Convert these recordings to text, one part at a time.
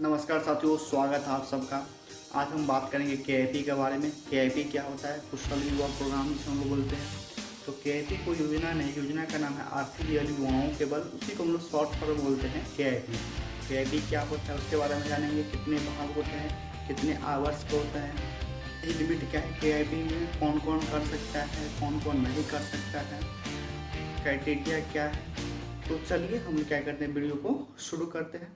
नमस्कार साथियों, स्वागत है आप सबका। आज हम बात करेंगे केआईपी के बारे में। केआईपी क्या होता है? कुशल युवा प्रोग्राम जिसे हम लोग बोलते हैं। तो केआईपी कोई योजना नहीं, योजना का नाम है आर्थिक युवाओं के बल, उसी को हम लोग शॉर्ट फॉर्म बोलते हैं केआईपी। केआईपी क्या होता है उसके बारे में जानेंगे। कितने भाग होते हैं, कितने आवर्स के होते हैं, एज लिमिट क्या है, केआईपी में कौन कौन कर सकता है, कौन कौन नहीं कर सकता है, क्राइटेरिया क्या है। तो चलिए हम क्या करते हैं, वीडियो को शुरू करते हैं।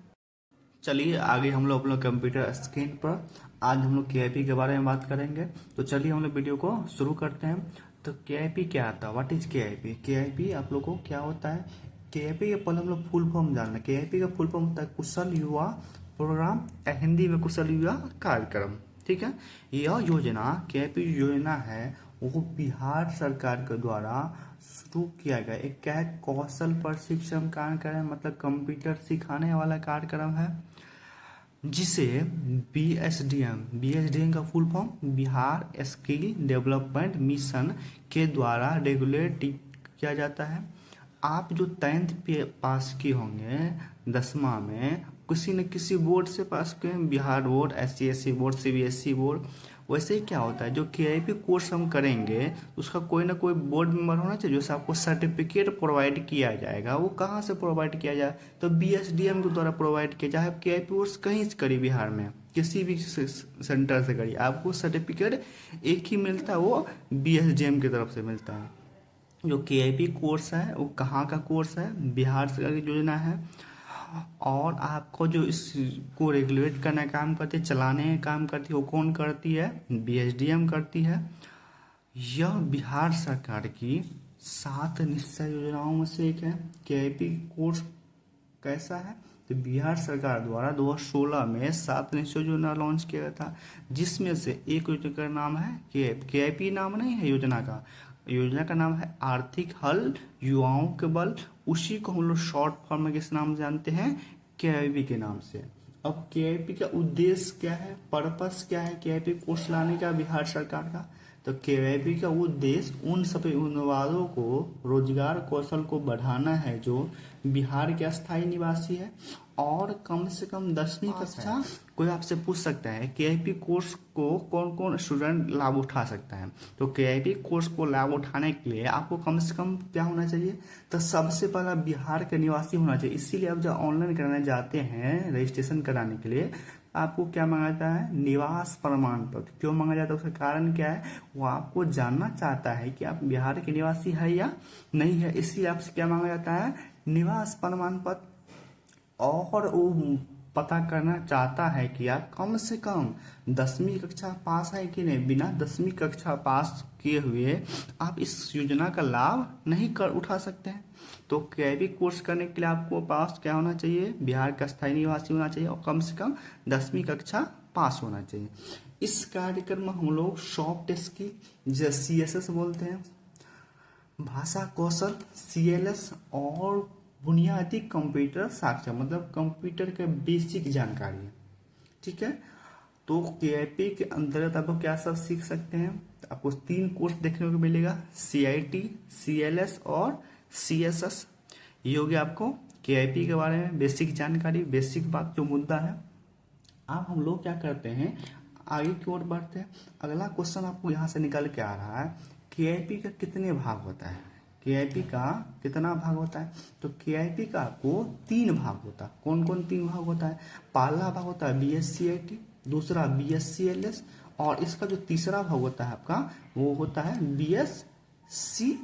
चलिए आगे हम लोग अपने कंप्यूटर स्क्रीन पर आज हम लोग केआईपी के बारे में बात करेंगे। तो चलिए हम लोग वीडियो को शुरू करते हैं। तो केआईपी क्या आता है? What is केआईपी? केआईपी आप लोग को क्या होता है? केआईपी का पहले हम लोग फुल फॉर्म जानना है। केआईपी का फुल फॉर्म होता है कुशल युवा प्रोग्राम, या हिंदी में कुशल युवा कार्यक्रम। ठीक है, यह योजना केआईपी योजना है वो बिहार सरकार के द्वारा शुरू किया गया एक क्या है, कौशल प्रशिक्षण कार्यक्रम, मतलब कंप्यूटर सिखाने वाला कार्यक्रम है, जिसे बीएसडीएम का full form Bihar skill development mission के द्वारा रेगुलेट किया जाता है। आप जो 10th पे पास किए होंगे 10वां में, किसी न किसी बोर्ड से पास किए, Bihar board, SCSC board, CBSE board. वैसे ही क्या होता है, जो केआईपी कोर्स हम करेंगे उसका कोई ना कोई बोर्ड मेंबर होना चाहिए, जिससे आपको सर्टिफिकेट प्रोवाइड किया जाएगा। वो कहाँ से प्रोवाइड किया जाए? तो बीएसडीएम के द्वारा प्रोवाइड किया जाए। आप केआईपी कोर्स कहीं से करिए, बिहार में किसी भी सेंटर से करिए, आपको सर्टिफिकेट एक ही मिलता है, वो बीएसडीएम की तरफ से मिलता है। जो केआईपी कोर्स है वो कहाँ का कोर्स है? बिहार सरकार की योजना है। और आपको जो इसको रेगुलेट करने का काम करती है, चलाने का काम करती है, वो कौन करती है? बीएसडीएम करती है। यह बिहार सरकार की 7 निश्चय योजनाओं में से एक है। केआईपी कोर्स कैसा है? तो बिहार सरकार द्वारा 2016 में 7 निश्चय योजना लॉन्च किया गया था, जिसमें से एक योजना का नाम है केआईपी नाम नहीं है योजना का। योजना का नाम है आर्थिक हल युवाओं के बल। उसी को हम लोग शॉर्ट फॉर्म में किस नाम से जानते हैं? केआईपी के नाम से। अब केआईपी का उद्देश्य क्या है, पर्पस क्या है केआईपी कोर्स लाने का बिहार सरकार का? तो केआईपी का उद्देश्य उन सभी उम्मीदवारों को रोजगार कौशल को बढ़ाना है जो बिहार के अस्थायी निवासी है और कम से कम 10वीं कक्षा। कोई आपसे पूछ सकता है केआईपी कोर्स को कौन कौन स्टूडेंट लाभ उठा सकता है? तो केआईपी कोर्स को लाभ उठाने के लिए आपको कम से कम क्या होना चाहिए? तो सबसे पहला बिहार के निवासी होना चाहिए। इसीलिए आप जब ऑनलाइन कराने जाते हैं रजिस्ट्रेशन कराने के लिए, आपको क्या मांगा जाता है? निवास प्रमाण पत्र। क्यों मांगा जाता है? उसका कारण क्या है? वो आपको जानना चाहता है कि आप बिहार के निवासी है या नहीं है, इसलिए आपसे क्या मांगा जाता है? निवास प्रमाण पत्र। और वो पता करना चाहता है कि आप कम से कम 10वीं कक्षा पास है कि नहीं। बिना 10वीं कक्षा पास किए हुए आप इस योजना का लाभ नहीं कर उठा सकते हैं। तो केआईपी कोर्स करने के लिए आपको पास क्या होना चाहिए? बिहार का स्थायी निवासी होना चाहिए और कम से कम 10वीं कक्षा पास होना चाहिए। इस कार्यक्रम में हम लोग सॉफ्ट स्किल, जैसे सीएसएस बोलते हैं, भाषा कौशल सीएलएस, और बुनियादी कंप्यूटर साक्षर, मतलब कंप्यूटर के बेसिक जानकारी। ठीक है, तो केआईपी के अंतर्गत आपको क्या सब सीख सकते हैं? आपको 3 कोर्स देखने को मिलेगा, सीआईटी, सीएलएस और सीएसएस। ये हो गया आपको केआईपी के बारे में बेसिक जानकारी, बेसिक बात जो मुद्दा है। अब हम लोग क्या करते हैं, आगे की ओर बढ़ते हैं। अगला क्वेश्चन आपको यहाँ से निकल के आ रहा है, केआईपी का कितने भाग होता है? केआईपी का कितना भाग होता है? तो केआईपी का आपको 3 भाग होता है। कौन कौन 3 भाग होता है? पहला भाग होता है बीएससीआईटी, दूसरा बीएससीएलएस, और इसका जो तीसरा भाग होता है आपका वो होता है बीएससीएसएस।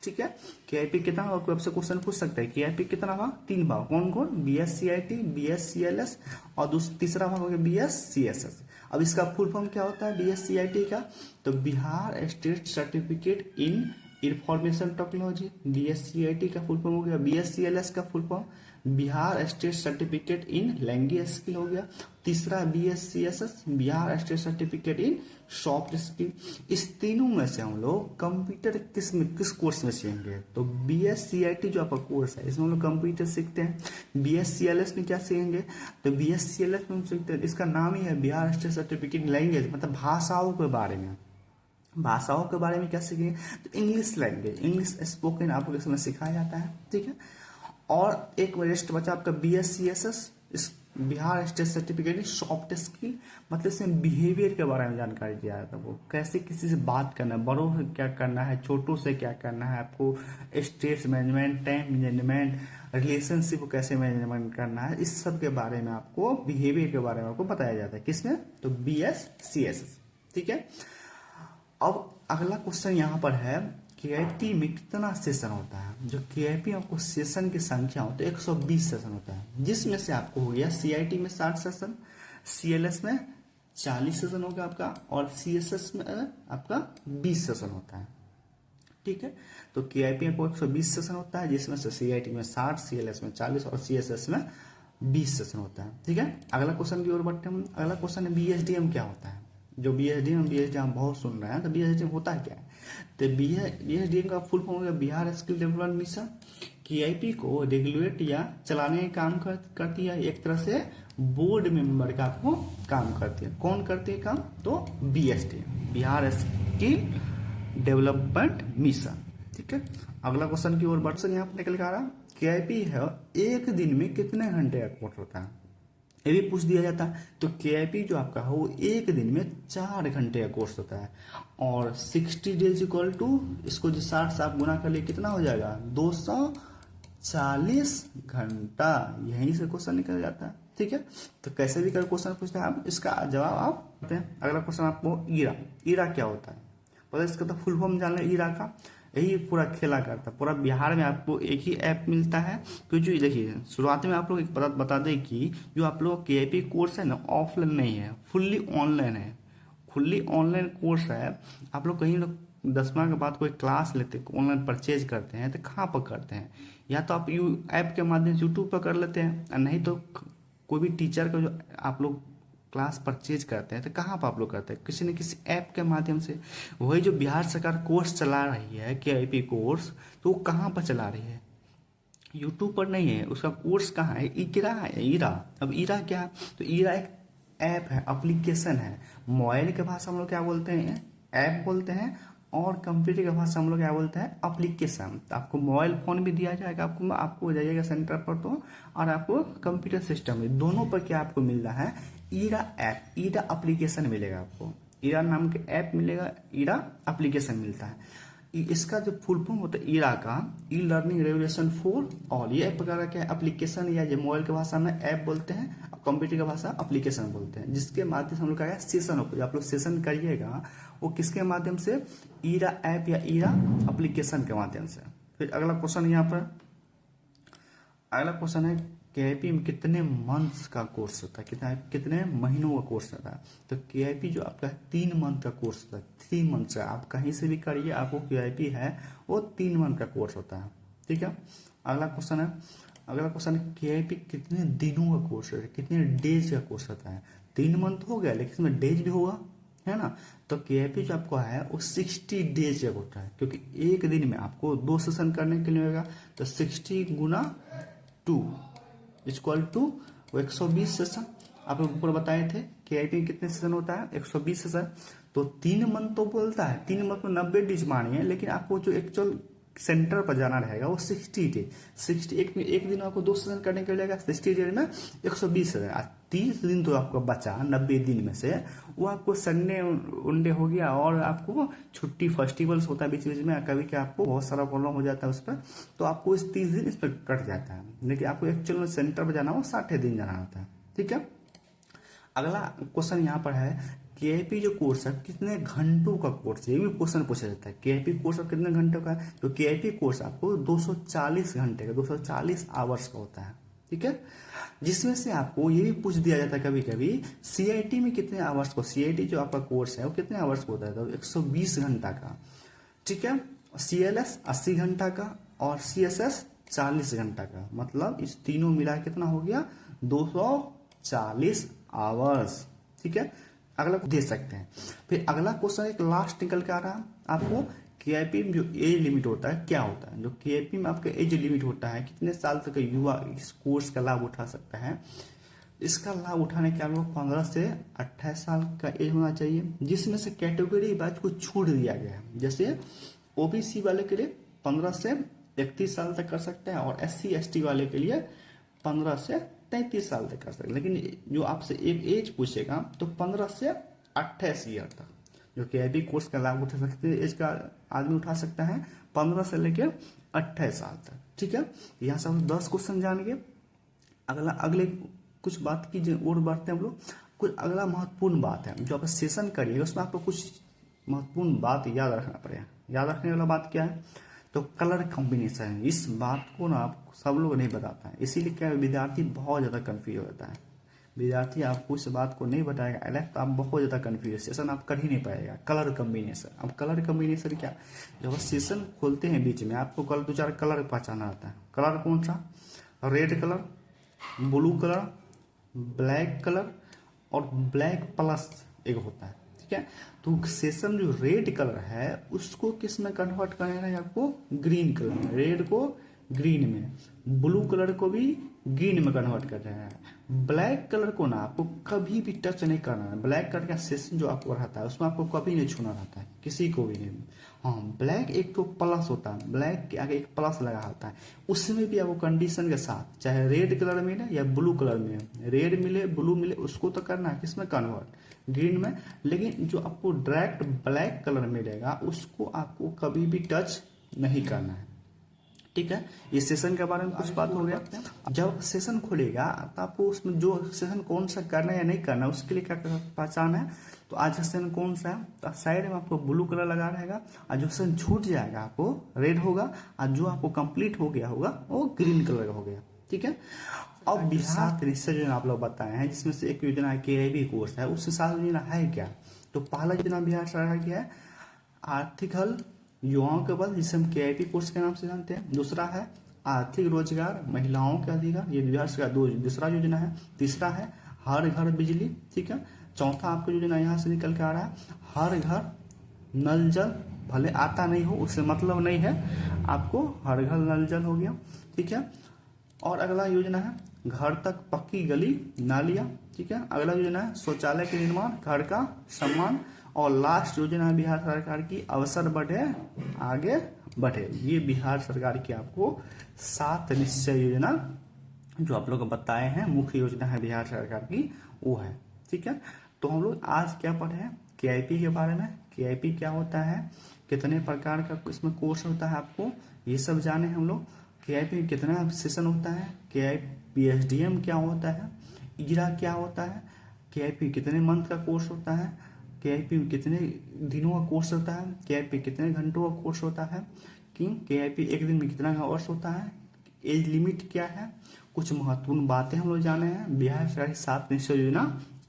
ठीक है, केआईपी कितना भाग? कोई आपसे क्वेश्चन पूछ सकता है केआईपी कितना भाग? 3 भाग। कौन कौन? बीएससीआईटी, बीएससीएलएस और तीसरा भाग हो गया बीएससीएसएस। अब इसका फुल फॉर्म क्या होता है बीएससीआईटी का? तो Bihar state certificate in information technology. BSCIT का फुल फॉर्म हो गया। बीएससीएलएस का full form Bihar state certificate in language skill हो गया। तीसरा BSCSS, Bihar state certificate in soft skill. इस तीनों में से हम लोग कंप्यूटर किस कोर्स में सीखेंगे? तो बीएससीआईटी जो आपका कोर्स है इसमें हम लोग कंप्यूटर सीखते हैं। बीएससीएलएस में क्या सीखेंगे? तो बीएससीएलएस में हम सीखते हैं, इसका नाम ही है Bihar state certificate in language, मतलब भाषाओं के बारे में। भाषाओं के बारे में क्या सीखेंगे? तो इंग्लिश लैंग्वेज, इंग्लिश स्पोकन आपको इसमें सिखाया जाता है। ठीक है, और एक वरिष्ठ बच्चा आपका बीएससीएसएस, इस Bihar state certificate soft skill, मतलब इसमें बिहेवियर के बारे में जानकारी दिया जाता है। वो कैसे किसी से बात करना है, बड़ों से क्या करना है, छोटों से क्या करना है, आपको stress management, time management, relationship को कैसे मैनेजमेंट करना है, इस सब के बारे में आपको, बिहेवियर के बारे में आपको बताया जाता है। किसमें? तो BSCSS। ठीक है। अब अगला क्वेश्चन यहाँ पर है, केआईपी में कितना सेशन होता है? जो केआईपी आपको सेशन की संख्या होती है 120 सेशन होता है, जिसमें से आपको हो गया सीआईटी में 60 सेशन, सीएलएस में 40 सेशन होगा आपका, और सीएसएस में आपका 20 सेशन होता है। ठीक है। तो केआईपी आपको 120 सेशन होता है, जिसमें से सीआईटी में 60, सीएलएस में 40 और सीएसएस में 20 सेशन होता है। ठीक है। अगला क्वेश्चन की ओर बढ़ते हैं। अगला क्वेश्चन है बीएसडीएम क्या होता है? जो बीएसडीएम बहुत सुन रहे हैं, तो बीएसडीएम होता है क्या है? तो बीएसडीएम का फुल फॉर्म होगा बिहार स्किल डेवलपमेंट मिशन। केआईपी को रेगुलेट या चलाने का काम करती है, एक तरह से बोर्ड मेंबर का आपको काम करती है। कौन करती है काम? तो बीएसडीएम, बिहार स्किल डेवलपमेंट मिशन। ठीक है। अगला क्वेश्चन की ओर बढ़ते यहाँ पर निकल के आ रहा है, केआईपी है एक दिन में कितने घंटे का कोर्स होता है? ये भी पूछ दिया जाता है। तो केआईपी जो आपका है वो एक दिन में 4 घंटे का कोर्स होता है, और 60 डेज इक्वल टू, इसको जो 60 से आप गुना कर लिए कितना हो जाएगा? 240 घंटा। यहीं से क्वेश्चन निकल जाता है। ठीक है। तो कैसे भी कर क्वेश्चन पूछते हैं आप, इसका जवाब आप देते हैं। अगला क्वेश्चन आपको ईरा क्या होता है? पता है इसका तो फुल फॉर्म जान लें ईरा का। यही पूरा खेला करता है। पूरा बिहार में आपको एक ही ऐप मिलता है। क्योंकि देखिए शुरुआत में आप लोग एक बता दें कि जो आप लोग केआईपी कोर्स है ना, ऑफलाइन नहीं है, फुल्ली ऑनलाइन है। फुल्ली ऑनलाइन कोर्स है। आप लोग कहीं लोग 10वां के बाद कोई क्लास लेते, ऑनलाइन परचेज करते हैं, तो कहाँ पर करते हैं? या तो आप ऐप के माध्यम से यूट्यूब पर कर लेते हैं, और नहीं तो कोई भी टीचर का जो आप लोग क्लास परचेज करते हैं, तो कहाँ पर आप लोग करते हैं? किसी न किसी ऐप के माध्यम से। वही जो बिहार सरकार कोर्स चला रही है केआईपी कोर्स, तो वो कहाँ पर चला रही है? यूट्यूब पर नहीं है। उसका कोर्स कहाँ है? ईरा है, ईरा। अब ईरा क्या है? तो ईरा एक ऐप है, एप्लीकेशन है। मोबाइल के भाषा हम लोग क्या बोलते हैं? ऐप बोलते हैं। और कंप्यूटर की भाषा हम लोग क्या बोलते हैं? एप्लीकेशन। तो आपको मोबाइल फोन भी दिया जाएगा, आपको जाइएगा सेंटर पर तो, और आपको कंप्यूटर सिस्टम में, दोनों पर क्या आपको मिल रहा है? ईरा ऐप, ईरा एप्लीकेशन मिलेगा आपको। ईरा नाम के ऐप मिलेगा, ईरा एप्लीकेशन मिलता है। इसका जो फुल फॉर्म होता है ईरा का, e learning revolution for all. ये प्रकार का एप्लीकेशन, या जो मोबाइल की भाषा में ऐप बोलते हैं, कंप्यूटर की भाषा एप्लीकेशन बोलते हैं, जिसके माध्यम से हम लोग क्या सेशन होगा। आप लोग सेशन करिएगा वो किसके माध्यम से? ईरा ऐप या ईरा एप्लीकेशन के माध्यम से। फिर अगला क्वेश्चन यहाँ पर, अगला क्वेश्चन है केआईपी में कितने मंथ्स का कोर्स होता है? कितने महीनों का कोर्स होता है? तो केआईपी जो आपका 3 मंथ का कोर्स होता है। 3 मंथ का आप कहीं से भी करिए, आपको केआईपी है वो 3 मंथ का कोर्स होता है। ठीक है। अगला क्वेश्चन है केआईपी कितने दिनों का कोर्स है, कितने डेज का कोर्स होता है? 3 मंथ हो गया, लेकिन इसमें डेज भी होगा, है ना। तो केआईपी जो आपको है वो 60 डेज का होता है, क्योंकि एक दिन में आपको 2 सेशन करने के लिए होगा। तो 60 गुना 2 इक्वल टू 120 सेशन। आप लोग ऊपर बताए थे केआईपी में कितने सेशन होता है? 120 सेशन। तो 3 मंथ तो बोलता है, 3 मंथ में 90 डेज मानिए, लेकिन आपको जो एक्चुअल सेंटर पर जाना रहेगा वो 60 डेज। 60 एक दिन आपको 2 सेशन करने के लिए 60 डेज में 120 सेशन। 30 दिन तो आपको बचा 90 दिन में से, वो आपको संडे उनडे हो गया, और आपको छुट्टी फेस्टिवल्स होता है बीच बीच में, कभी क्या आपको बहुत सारा प्रॉब्लम हो जाता है उस पर, तो आपको इस 30 दिन इस पर कट जाता है। लेकिन आपको एक्चुअल में सेंटर पर जाना हो 60 दिन जाना होता है। ठीक है। अगला क्वेश्चन यहाँ पर है केआईपी जो कोर्स है कितने घंटों का कोर्स है? ये भी क्वेश्चन पूछा जाता है, केआईपी कोर्स अब कितने घंटों का है? तो केआईपी कोर्स आपको 240 घंटे का, 240 आवर्स का होता है। ठीक है। जिसमें से आपको ये भी पूछ दिया जाता है कभी कभी, सीआईटी में कितने आवर्स को, सीआईटी जो आपका कोर्स है वो कितने आवर्स का होता है? तो 120 घंटा का। ठीक है। सीएलएस 80 घंटा का, और सीएसएस 40 घंटा का। मतलब इस तीनों मिला कितना हो गया? 240 आवर्स। ठीक है। अगला दे सकते हैं। फिर अगला क्वेश्चन एक लास्ट निकल के आ रहा है आपको, केआईपी में जो एज लिमिट होता है क्या होता है? जो केआईपी में आपका एज लिमिट होता है, कितने साल तक का युवा इस कोर्स का लाभ उठा सकता है? इसका लाभ उठाने के लिए 15 से 28 साल का एज होना चाहिए, जिसमें से कैटेगरी वाइज को छूट दिया गया है। जैसे ओबीसी वाले के लिए 15 से 31 साल तक कर सकते हैं, और SC ST वाले के लिए 15 से 33 साल तक कर सकते, लेकिन जो आपसे एक एज पूछेगा तो 15 से 28 ईयर तक जो KIP कोर्स का लाभ उठा सकते हैं, एज का आदमी उठा सकता है 15 से लेकर 28 साल तक। ठीक है, यहाँ से हम 10 क्वेश्चन जानेंगे। अगले कुछ बात की और बढ़ते हैं हम लोग। कुछ अगला महत्वपूर्ण बात है, जो आप सेशन करिएगा उसमें आपको कुछ महत्वपूर्ण बात याद रखना पड़ेगा। याद रखने वाला बात क्या है, तो कलर कॉम्बिनेशन। इस बात को ना आप सब लोग नहीं बताता है, इसीलिए क्या विद्यार्थी बहुत ज़्यादा कन्फ्यूज होता है। विद्यार्थी आपको इस बात को नहीं बताएगा अलग, तो आप बहुत ज़्यादा कन्फ्यूज, सेशन आप कर ही नहीं पाएगा। कलर कॉम्बिनेशन, अब कलर कॉम्बिनेशन क्या, जब आप सेशन खोलते हैं बीच में आपको कल 2-4 कलर पहचाना आता है। कलर कौन सा, red colour, blue colour, black colour और ब्लैक प्लस एक होता है। ठीक है, तो सेशन जो रेड कलर है उसको किस में कन्वर्ट करना है आपको, ग्रीन कलर में। रेड को ग्रीन में, ब्लू कलर को भी ग्रीन में कन्वर्ट कर रहे हैं। ब्लैक कलर को ना आपको कभी भी टच नहीं करना है। ब्लैक कलर का सेशन जो आपको रहता है उसमें आपको कभी नहीं छूना रहता है, किसी को भी नहीं। हाँ, ब्लैक एक तो प्लस होता है, ब्लैक के आगे एक प्लस लगा होता है, उसमें भी आपको कंडीशन के साथ, चाहे रेड कलर मिले या ब्लू कलर में, रेड मिले ब्लू मिले, उसको तो करना है किसमें कन्वर्ट, ग्रीन में। लेकिन जो आपको डायरेक्ट ब्लैक कलर मिलेगा उसको आपको कभी भी टच नहीं करना है। ठीक है, ये सेशन के बारे में कुछ बात हो गया। जब सेशन खुलेगा तो आपको उसमें जो सेशन कौन सा करना है या नहीं करना उसके लिए क्या पहचान है, तो आज सेशन कौन सा है, तो साइड में आपको ब्लू कलर लगा रहेगा, और जो सेशन छूट जाएगा आपको रेड होगा, और जो आपको कंप्लीट हो गया होगा वो ग्रीन कलर का हो गया। ठीक है, अब बिहार निश्चय योजना आप लोग बताए हैं, जिसमें से एक योजना KIP कोर्स है, उससे साथ योजना है क्या, तो पहला योजना बिहार सरकार की है आर्थिक हल युवाओं के बल, जिसे हम KIP कोर्स के नाम से जानते हैं। दूसरा है आर्थिक रोजगार महिलाओं के अधिकार, ये बिहार सरकार दूसरा योजना है। तीसरा है हर घर बिजली। ठीक है, चौथा आपको योजना यहाँ से निकल के आ रहा है हर घर नल जल, भले आता नहीं हो उससे मतलब नहीं है, आपको हर घर नल जल हो गया। ठीक है, और अगला योजना है घर तक पक्की गली नालियाँ। ठीक है, अगला योजना है शौचालय के निर्माण, घर का सम्मान, और लास्ट योजना है बिहार सरकार की अवसर बढ़े आगे बढ़े। ये बिहार सरकार की आपको 7 निश्चय योजना जो आप लोग बताए हैं मुख्य योजना है बिहार सरकार की, वो है। ठीक है, तो हम लोग आज क्या पढ़े हैं KIP के बारे में। KIP क्या होता है, कितने प्रकार का इसमें कोर्स होता है, आपको ये सब जाने हम लोग। KIP कितना सेशन होता है, KIP SDM क्या होता है, इजरा क्या होता है, KIP कितने मंथ का कोर्स होता है, KIP कितने दिनों का कोर्स होता है, KIP कितने घंटों का कोर्स होता है, कि KIP एक दिन में कितना आवर्स होता है, एज लिमिट क्या है, कुछ महत्वपूर्ण बातें हम लोग जाने हैं। बिहार सरकार की 7 निश्चय योजना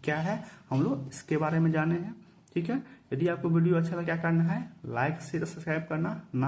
क्या है हम लोग इसके बारे में जाने हैं। ठीक है, यदि आपको वीडियो अच्छा लगा क्या करना है, लाइक शेयर सब्सक्राइब करना ना